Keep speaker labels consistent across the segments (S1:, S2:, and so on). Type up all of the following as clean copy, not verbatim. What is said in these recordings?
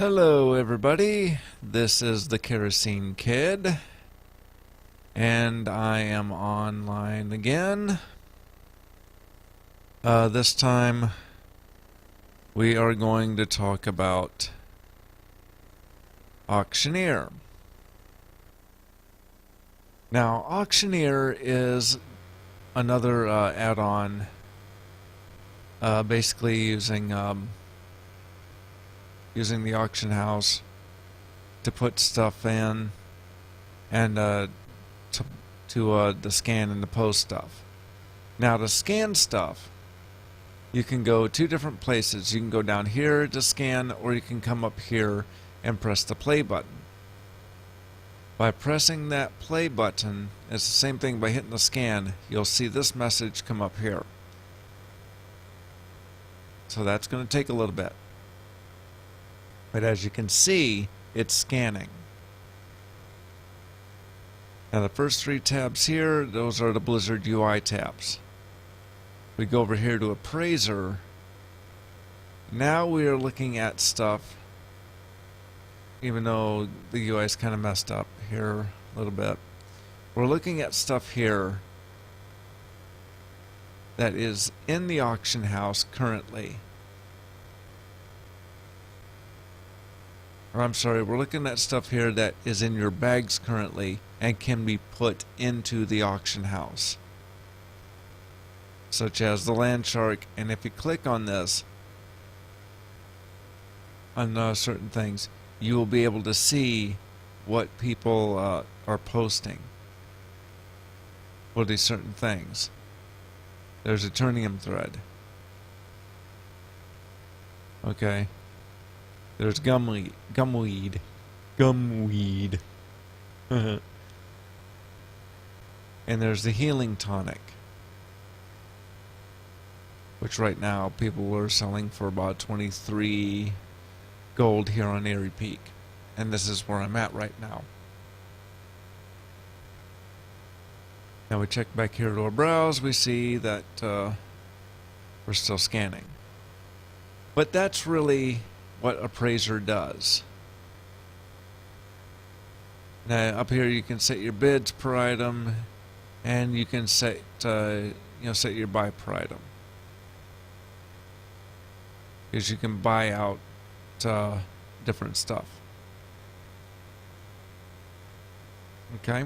S1: Hello everybody, this is the Kerosene Kid, and I am online again. This time we are going to talk about Auctioneer. Now, Auctioneer is another add-on, basically using the auction house to put stuff in and to scan and to post stuff. Now, to scan stuff, you can go two different places. You can go down here to scan, or you can come up here and press the play button. By pressing that play button, it's the same thing by hitting the scan. You'll see this message come up here. So that's going to take a little bit. But as you can see, it's scanning. Now the first three tabs here, those are the Blizzard UI tabs. We go over here to Appraiser. Now we are looking at stuff, even though the UI is kind of messed up here a little bit. We're looking at stuff here that is in the auction house currently. Or I'm sorry, we're looking at stuff here that is in your bags currently and can be put into the auction house, such as the land shark. And if you click on this, on certain things, you will be able to see what people are posting for these certain things. There's a Eternium thread. Okay. There's gumweed. And there's the healing tonic, which right now people are selling for about 23 gold here on Airy Peak. And this is where I'm at right now. Now we check back here to our browse, we see that we're still scanning. But that's really what Appraiser does. Now up here you can set your bids per item, and you can set set your buy per item, because you can buy out different stuff. Okay.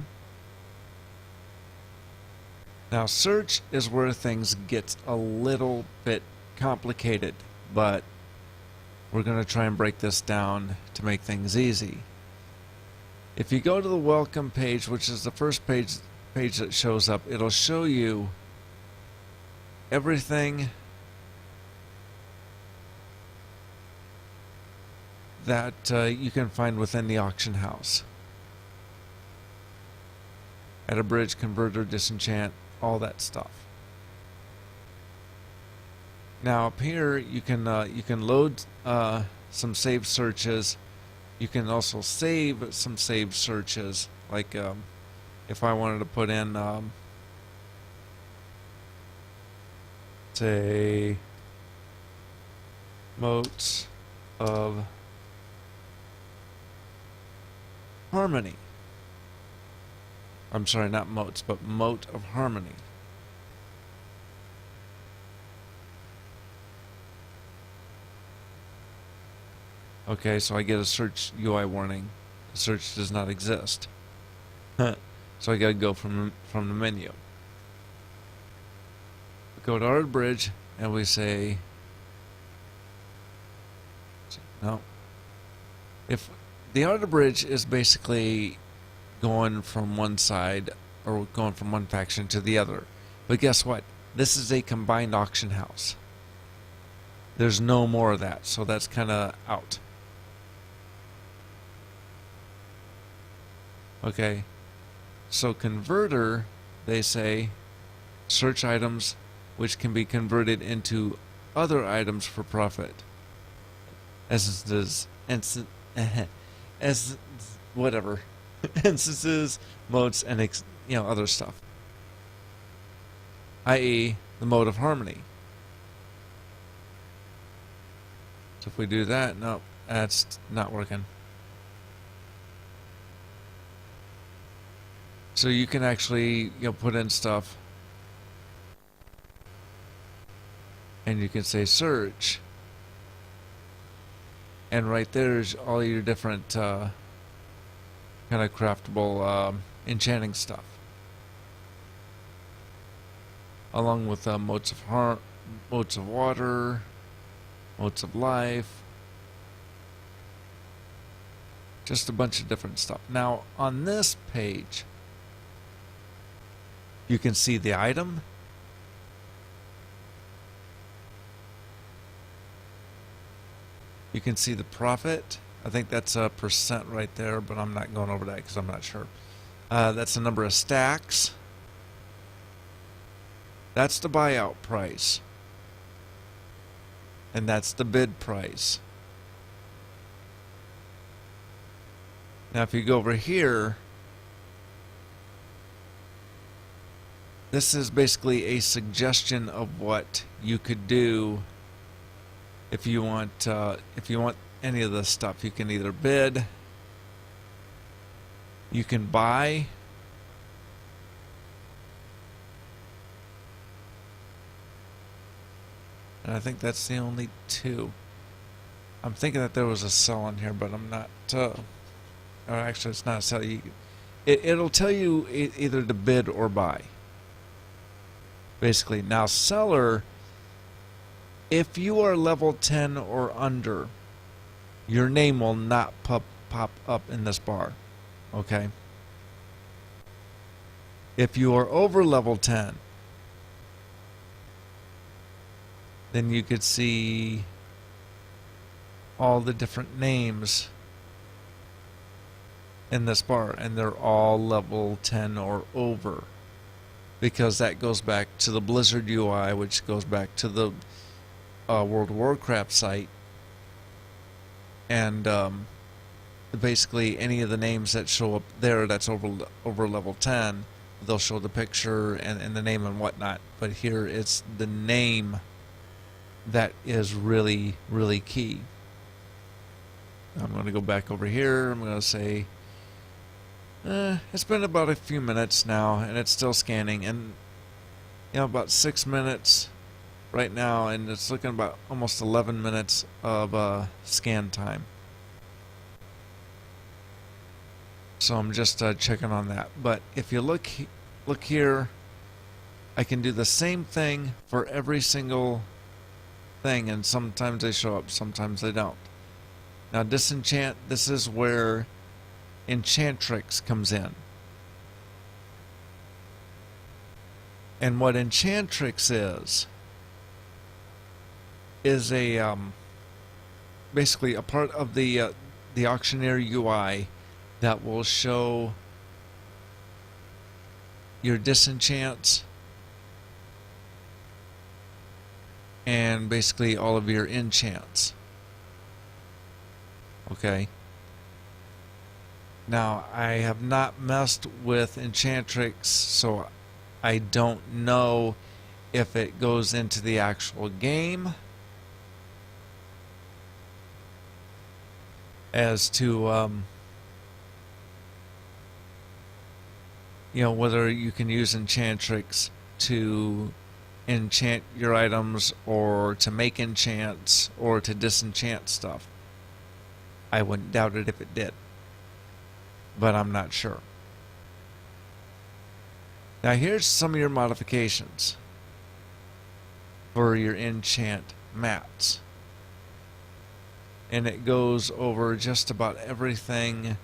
S1: Now search is where things get a little bit complicated, but we're going to try and break this down to make things easy. If you go to the welcome page, which is the first page that shows up, it'll show you everything that you can find within the auction house. Add a bridge, converter, disenchant, all that stuff. Now up here you can load some saved searches. You can also save some saved searches, like if I wanted to put in say motes of harmony. I'm sorry, not motes, but mote of harmony. Okay, so I get a search UI warning. The search does not exist. So I gotta go from the menu. We go to our bridge and we say no. If the art of bridge is basically going from one side, or going from one faction to the other. But guess what? This is a combined auction house. There's no more of that, so that's kind of out. Okay, so converter, they say search items which can be converted into other items for profit. As whatever. Instances, modes, and other stuff, i.e. the mode of harmony. So if we do that, no, That's not working. So you can actually, put in stuff, and you can say search, and right there's all your different kind of craftable enchanting stuff, along with motes of heart, motes of water, motes of life, just a bunch of different stuff. Now on this page you can see the item, you can see the profit. I think that's a percent right there, but I'm not going over that because I'm not sure. That's the number of stacks. That's the buyout price. And that's the bid price. Now if you go over here, this is basically a suggestion of what you could do if you want any of this stuff. You can either bid, you can buy, and I think that's the only two. I'm thinking that there was a sell in here, but I'm not. Or actually, it's not a sell. It'll tell you either to bid or buy. Basically, now seller, if you are level 10 or under, your name will not pop up in this bar. Okay? If you are over level 10, then you could see all the different names in this bar, and they're all level 10 or over, because that goes back to the Blizzard UI, which goes back to the World of Warcraft site, and basically any of the names that show up there that's over level 10, they'll show the picture and the name and whatnot. But here it's the name that is really, really key. I'm going to go back over here. I'm going to say it's been about a few minutes now, and it's still scanning, and about 6 minutes right now, and it's looking about almost 11 minutes of scan time. So I'm just checking on that. But if you look here, I can do the same thing for every single thing, and sometimes they show up, sometimes they don't. Now disenchant, this is where enchantress comes in. And what enchantress is a basically a part of the auctioneer UI that will show your disenchants and basically all of your enchants. Okay. Now, I have not messed with enchantress, so I don't know if it goes into the actual game as to whether you can use enchantress to enchant your items, or to make enchants, or to disenchant stuff. I wouldn't doubt it if it did, but I'm not sure. Now here's some of your modifications for your enchant mats, and it goes over just about everything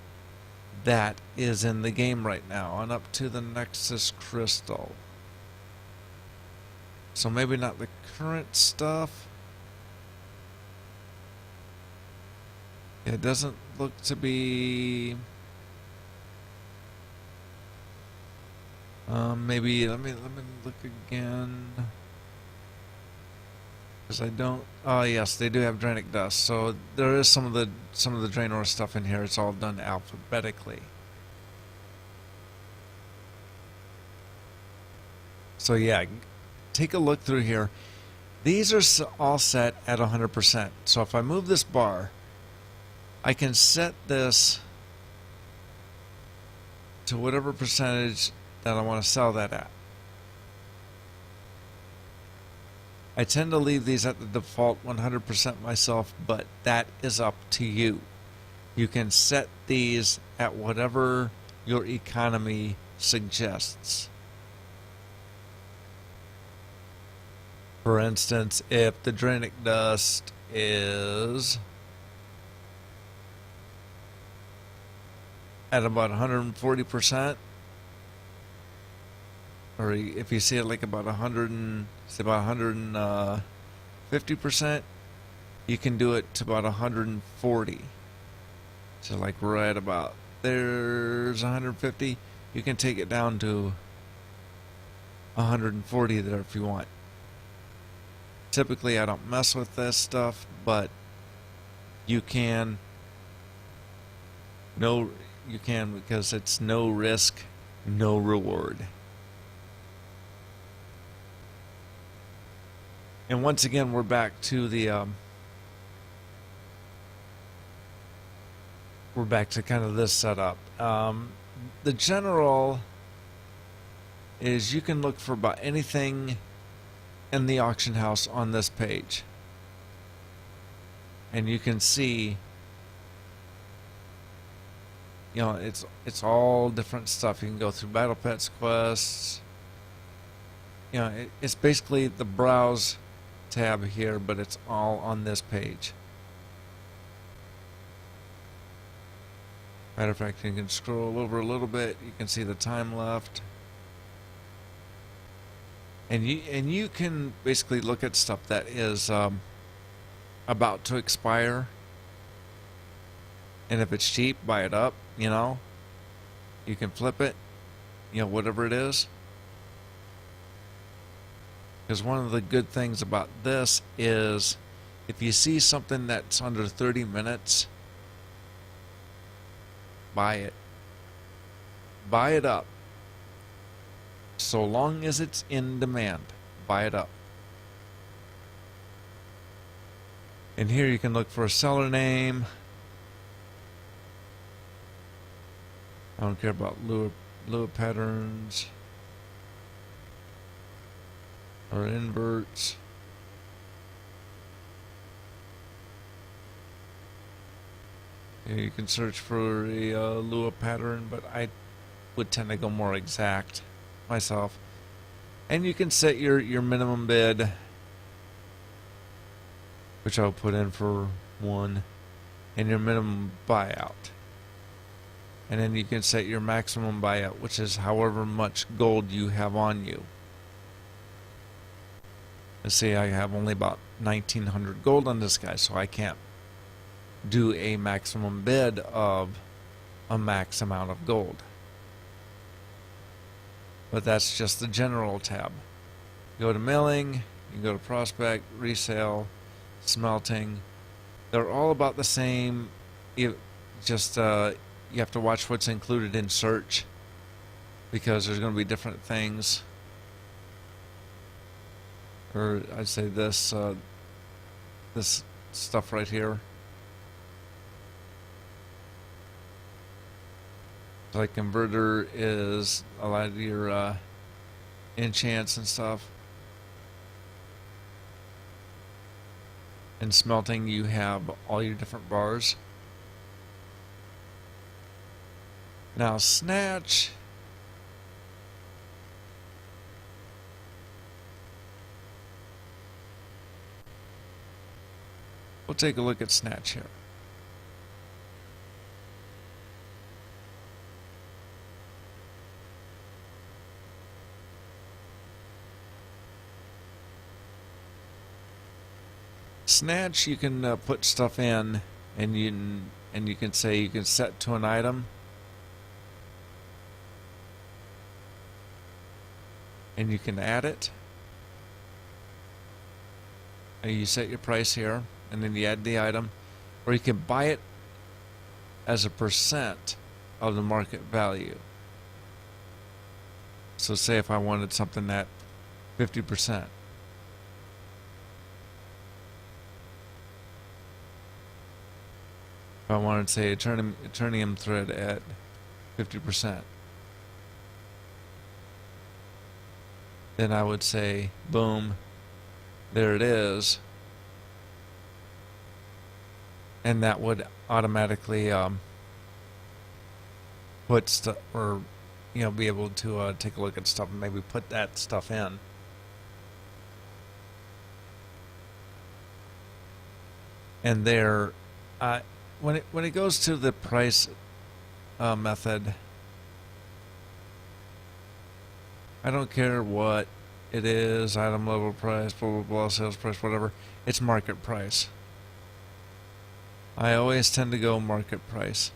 S1: that is in the game right now, and up to the Nexus Crystal. So maybe not the current stuff. It doesn't look to be. Maybe let me look again, because I don't. Oh yes, they do have Dranic Dust. So there is some of the Draenor stuff in here. It's all done alphabetically. So yeah, take a look through here. These are all set at 100%. So if I move this bar, I can set this to whatever percentage that I want to sell that at. I tend to leave these at the default 100% myself, but that is up to you. You can set these at whatever your economy suggests. For instance, if the Dranic dust is at about 140%, or if you see it like about 150%, you can do it to about 140. So like right about there's 150, you can take it down to 140 there if you want. Typically I don't mess with this stuff, but you can. No, you can, because it's no risk, no reward. And once again, we're back to the we're back to kind of this setup. The general is you can look for about anything in the auction house on this page, and you can see, you know, it's all different stuff. You can go through battle pets, quests. You know, it's basically the browse tab here, but it's all on this page. Matter of fact, you can scroll over a little bit. You can see the time left, and you can basically look at stuff that is about to expire. And if it's cheap, buy it up. You know, you can flip it. You know, whatever it is. Because one of the good things about this is, if you see something that's under 30 minutes, buy it. Buy it up. So long as it's in demand, buy it up. And here you can look for a seller name. I don't care about lure patterns or inverts. You can search for a lure pattern, but I would tend to go more exact myself. And you can set your minimum bid, which I'll put in for 1, and your minimum buyout. And then you can set your maximum buyout, which is however much gold you have on you. Let's say I have only about 1,900 gold on this guy, so I can't do a maximum bid of a max amount of gold. But that's just the general tab. Go to milling, you go to prospect, resale, smelting. They're all about the same. You have to watch what's included in search, because there's going to be different things. Or I'd say this this stuff right here. Like converter is a lot of your enchants and stuff. In smelting, you have all your different bars. Now, Snatch, we'll take a look at Snatch here. Snatch, you can put stuff in, and you can say you can set to an item, and you can add it. And you set your price here, and then you add the item, or you can buy it as a percent of the market value. So say if I wanted something at 50%. If I wanted to say Eternium thread at 50%, then I would say, boom, there it is. And that would automatically put stuff, or be able to take a look at stuff and maybe put that stuff in. And there, when it goes to the price method, I don't care what it is, item level price, blah blah blah, sales price, whatever. It's market price. I always tend to go market price.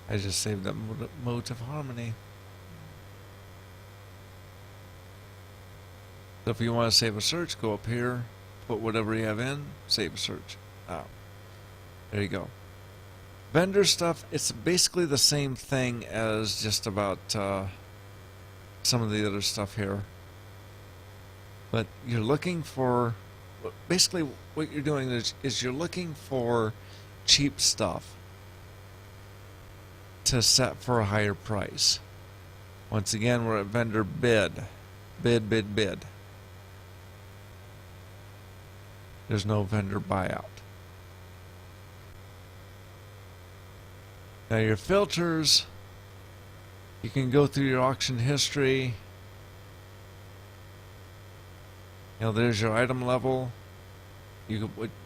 S1: I just saved that mode of harmony. So if you want to save a search, go up here, put whatever you have in, save a search. There you go. Vendor stuff, it's basically the same thing as just about some of the other stuff here. But you're looking for, basically what you're doing is you're looking for cheap stuff to set for a higher price. Once again, we're at vendor bid. Bid, bid, bid. There's no vendor buyout. Now your filters, you can go through your auction history. There's your item level.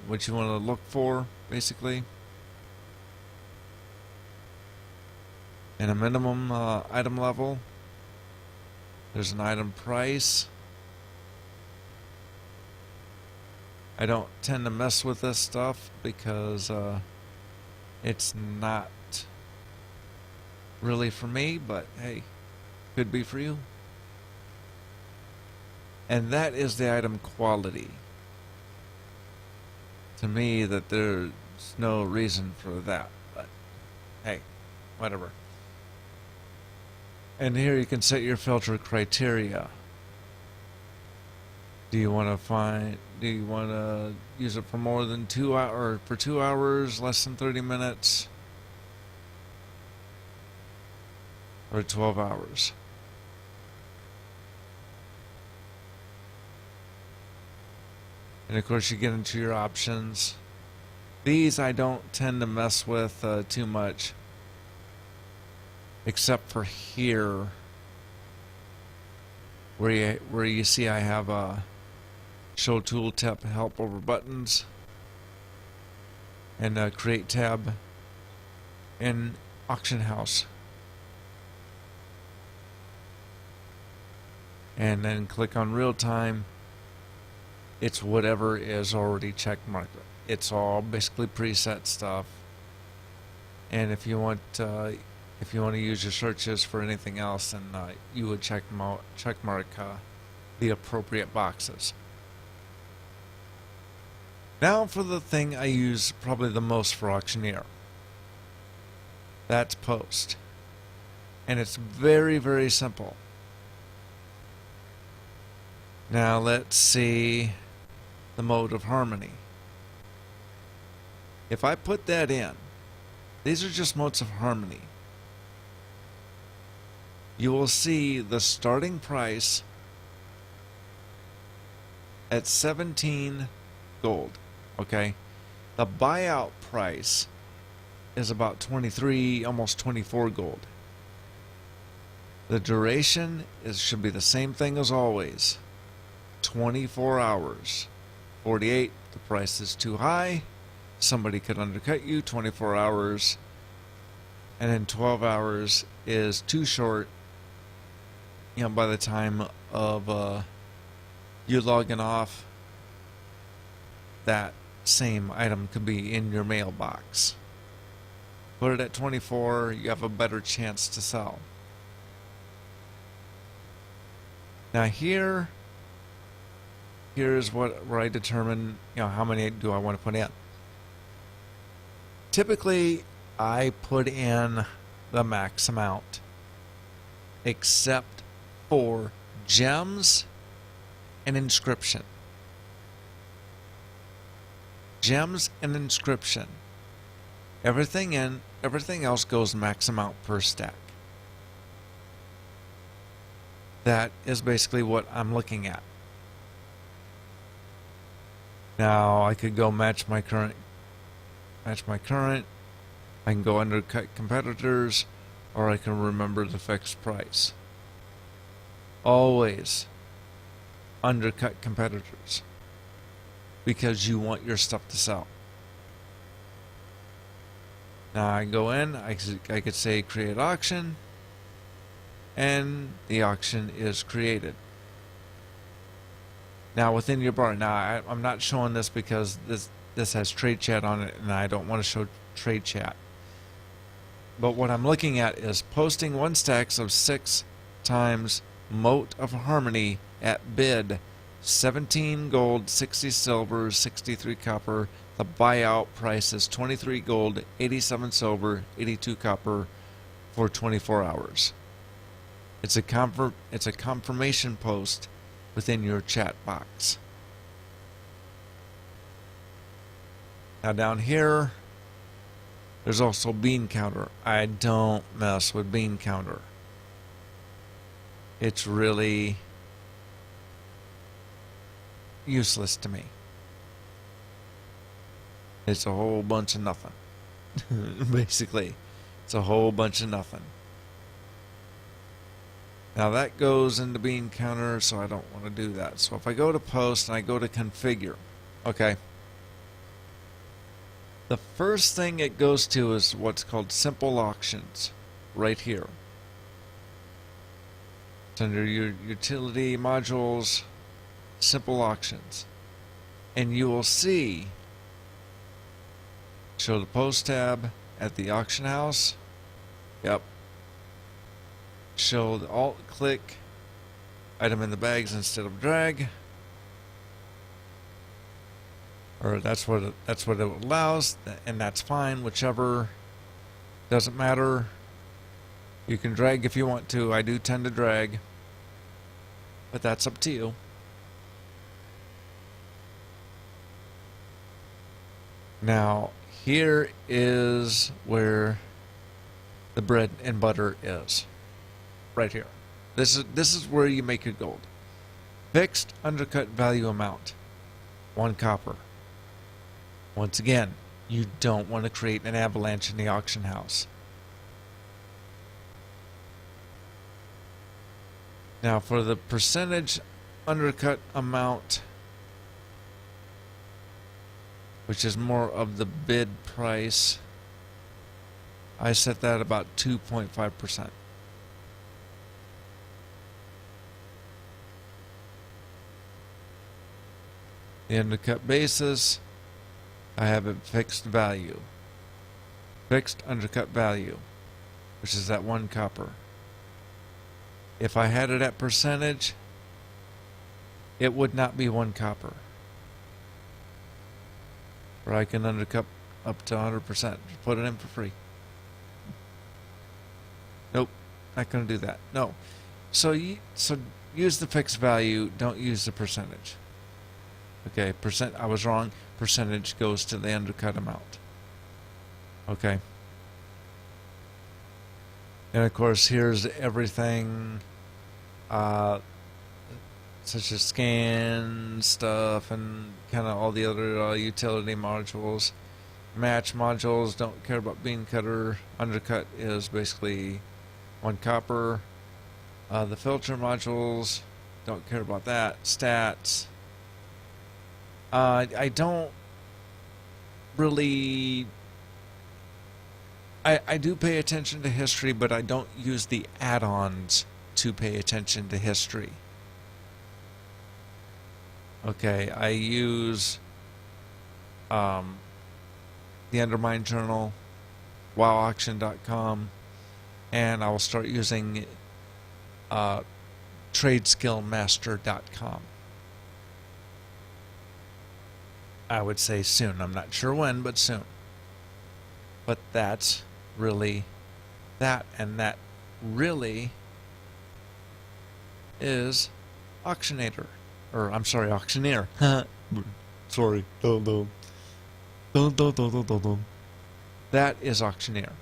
S1: What you want to look for, basically. And a minimum item level. There's an item price. I don't tend to mess with this stuff because it's not really for me, but hey, could be for you. And that is the item quality. To me, that there's no reason for that, but hey, whatever. And here you can set your filter criteria. Do you want to use it for more than 2 hours, or for 2 hours, less than 30 minutes, or 12 hours? And of course you get into your options. These I don't tend to mess with too much, except for here, where you see I have a show tooltip help over buttons, and create tab in auction house, and then click on real time. It's whatever is already check marked. It's all basically preset stuff. And if you want to use your searches for anything else, then you would check mark the appropriate boxes. Now for the thing I use probably the most for auctioneer. That's post. And it's very, very simple. Now let's see the mode of harmony. If I put that in, these are just modes of harmony. You will see the starting price at 17 gold. Okay, the buyout price is about 23, almost 24 gold. The duration should be the same thing as always. 24 hours. 48, the price is too high. Somebody could undercut you. 24 hours. And then 12 hours is too short. By the time of you logging off, that same item could be in your mailbox. Put it at 24, you have a better chance to sell. Now here's where I determine how many do I want to put in. Typically I put in the max amount, except for gems and inscription. Gems and inscription. Everything else goes max amount per stack. That is basically what I'm looking at. Now I could go match my current. I can go undercut competitors, or I can remember the fixed price. Always undercut competitors, because you want your stuff to sell. Now I go in, I could say create auction, and the auction is created. Now within your bar, now I'm not showing this because this has trade chat on it, and I don't want to show trade chat. But what I'm looking at is posting 1 stacks of 6 times Moat of Harmony at bid 17 gold, 60 silver, 63 copper. The buyout price is 23 gold, 87 silver, 82 copper for 24 hours. It's a confirmation post within your chat box. Now down here, there's also bean counter. I don't mess with bean counter. It's really useless to me. It's a whole bunch of nothing. Basically, it's a whole bunch of nothing. Now that goes into bean counter, so I don't want to do that. So if I go to post and I go to configure, okay. The first thing it goes to is what's called simple auctions, right here. It's under your utility modules, simple auctions. And you will see, show the post tab at the auction house. Yep. Show the alt click item in the bags instead of drag. Or that's what it allows, and that's fine, whichever, doesn't matter. You can drag if you want to. I do tend to drag, but that's up to you. Now here is where the bread and butter is, right here. This is where you make your gold. Fixed undercut value amount, 1 copper. Once again, you don't want to create an avalanche in the auction house. Now for the percentage undercut amount, which is more of the bid price, I set that about 2.5%. The undercut basis, I have a fixed value. Fixed undercut value, which is that 1 copper. If I had it at percentage, it would not be 1 copper. Or I can undercut up to 100%. Just put it in for free. Nope, not going to do that. No. So use the fixed value, don't use the percentage. Okay, I was wrong. Percentage goes to the undercut amount. Okay. And of course, here's everything, such as scan stuff and kind of all the other utility modules. Match modules, don't care about bean cutter. Undercut is basically 1 copper. The filter modules, don't care about that. Stats. I don't really... I do pay attention to history, but I don't use the add-ons to pay attention to history. Okay, I use the Undermine Journal, wowauction.com, and I will start using tradeskillmaster.com. I would say soon. I'm not sure when, but soon. But that's really that, and that really is Auctionator. or I'm sorry, auctioneer. Sorry. Dum. That is auctioneer.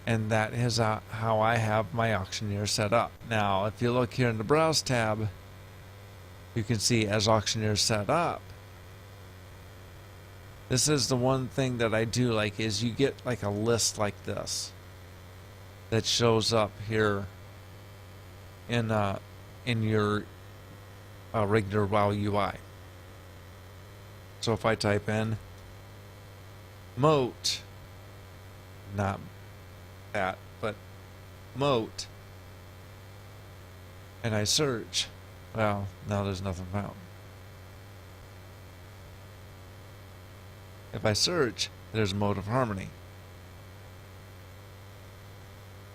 S1: And that is how I have my auctioneer set up. Now, if you look here in the Browse tab, you can see as auctioneer set up. This is the one thing that I do like is you get like a list like this that shows up here in your regular WoW UI. So if I type in moat, not that, but moat, and I search, well, now there's nothing found. If I search, there's Moat of Harmony.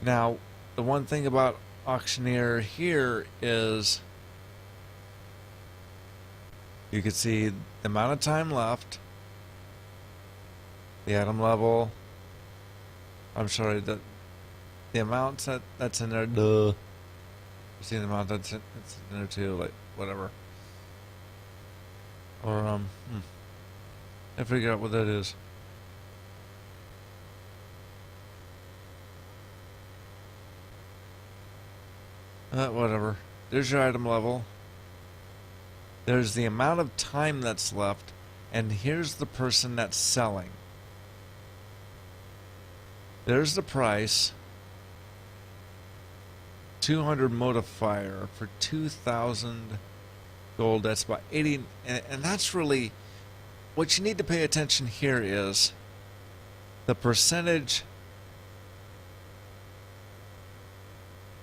S1: Now, the one thing about auctioneer here is you can see the amount of time left, the item level, I'm sorry, the amount that's in there, duh. You see the amount that's in there too, like, whatever. Or, I figure out what that is. Whatever. There's your item level. There's the amount of time that's left, and here's the person that's selling. There's the price. 200 modifier for 2,000 gold. That's about 80, and that's really what you need to pay attention here is the percentage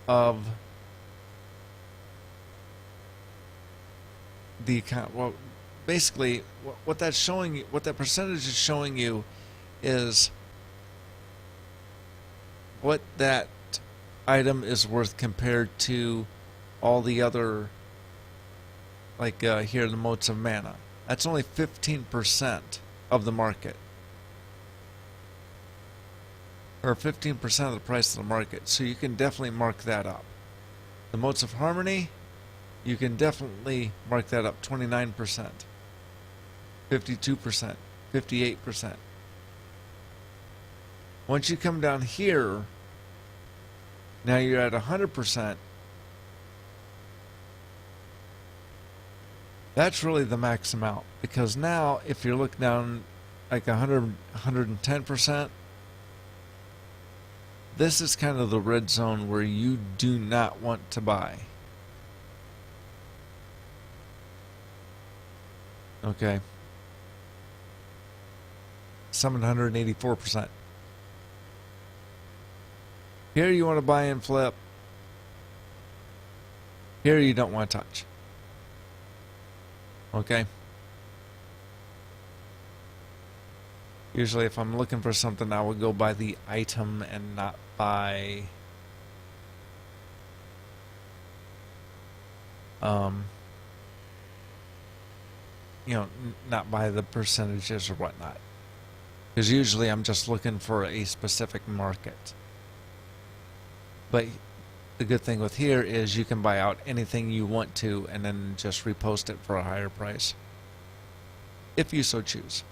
S1: of the account. Well, basically, what that's showing you, what that percentage is showing you, is what that item is worth compared to all the other, like here, the moats of mana. That's only 15% of the market, or 15% of the price of the market. So you can definitely mark that up. The moats of harmony, you can definitely mark that up. 29%, 52%, 58%. Once you come down here, now you're at 100%. That's really the max amount, because now if you look down like 100, 110%, this is kind of the red zone where you do not want to buy. Okay. 784%. Here you want to buy and flip. Here you don't want to touch. Okay. Usually if I'm looking for something, I would go by the item and not by not by the percentages or whatnot. Because usually I'm just looking for a specific market. But the good thing with here is you can buy out anything you want to and then just repost it for a higher price, if you so choose.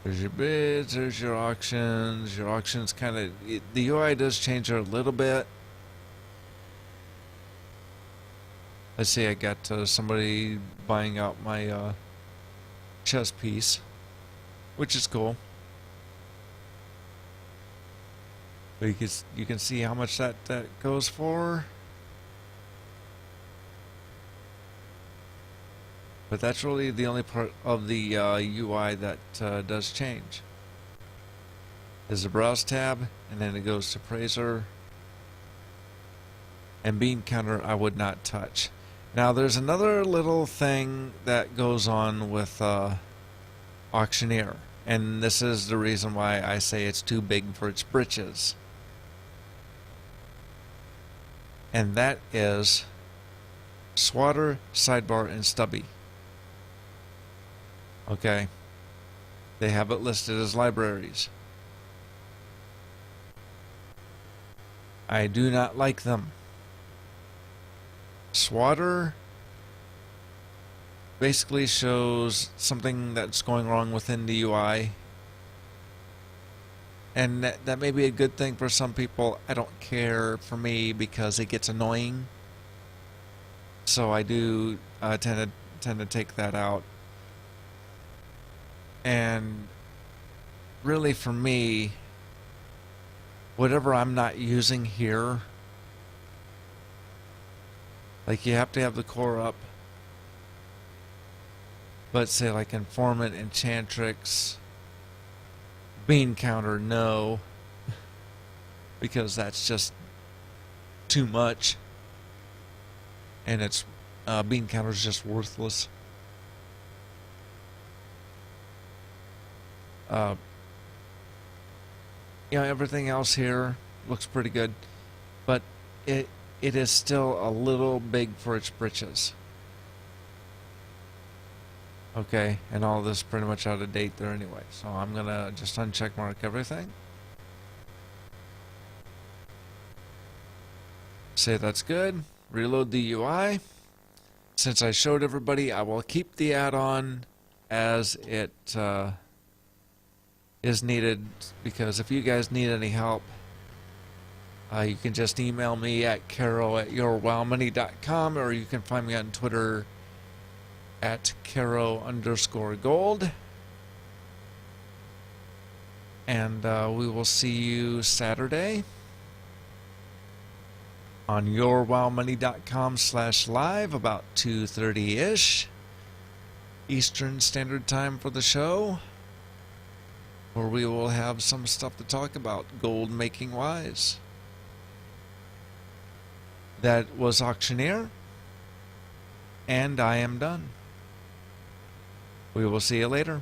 S1: There's your bids, there's your auctions. Your auctions kind of, the UI does change a little bit. Let's see, I got somebody buying out my chess piece, which is cool. But you can see how much that goes for. But that's really the only part of the UI that does change. There's the Browse tab, and then it goes to Praiser. And Bean Counter I would not touch. Now there's another little thing that goes on with Auctioneer. And this is the reason why I say it's too big for its britches. And that is swatter, sidebar, and stubby. Okay. They have it listed as libraries. I do not like them. Swatter basically shows something that's going wrong within the UI. And that may be a good thing for some people. I don't care for me because it gets annoying. So I do tend to take that out. And really for me, whatever I'm not using here, like you have to have the core up. But say like informant, enchantress, bean counter, no. Because that's just too much. And it's bean counter's just worthless. Everything else here looks pretty good, but it is still a little big for its britches. Okay, and all this is pretty much out of date there anyway, so I'm gonna just uncheck mark everything. Say that's good. Reload the UI. Since I showed everybody, I will keep the add-on as it is needed, because if you guys need any help, you can just email me at caro@yourwowmoney.com, or you can find me on Twitter at caro_gold. And we will see you Saturday on yourwowmoney.com/live about 2:30-ish Eastern Standard Time for the show, where we will have some stuff to talk about, gold making wise. That was Auctioneer, and I am done. We will see you later.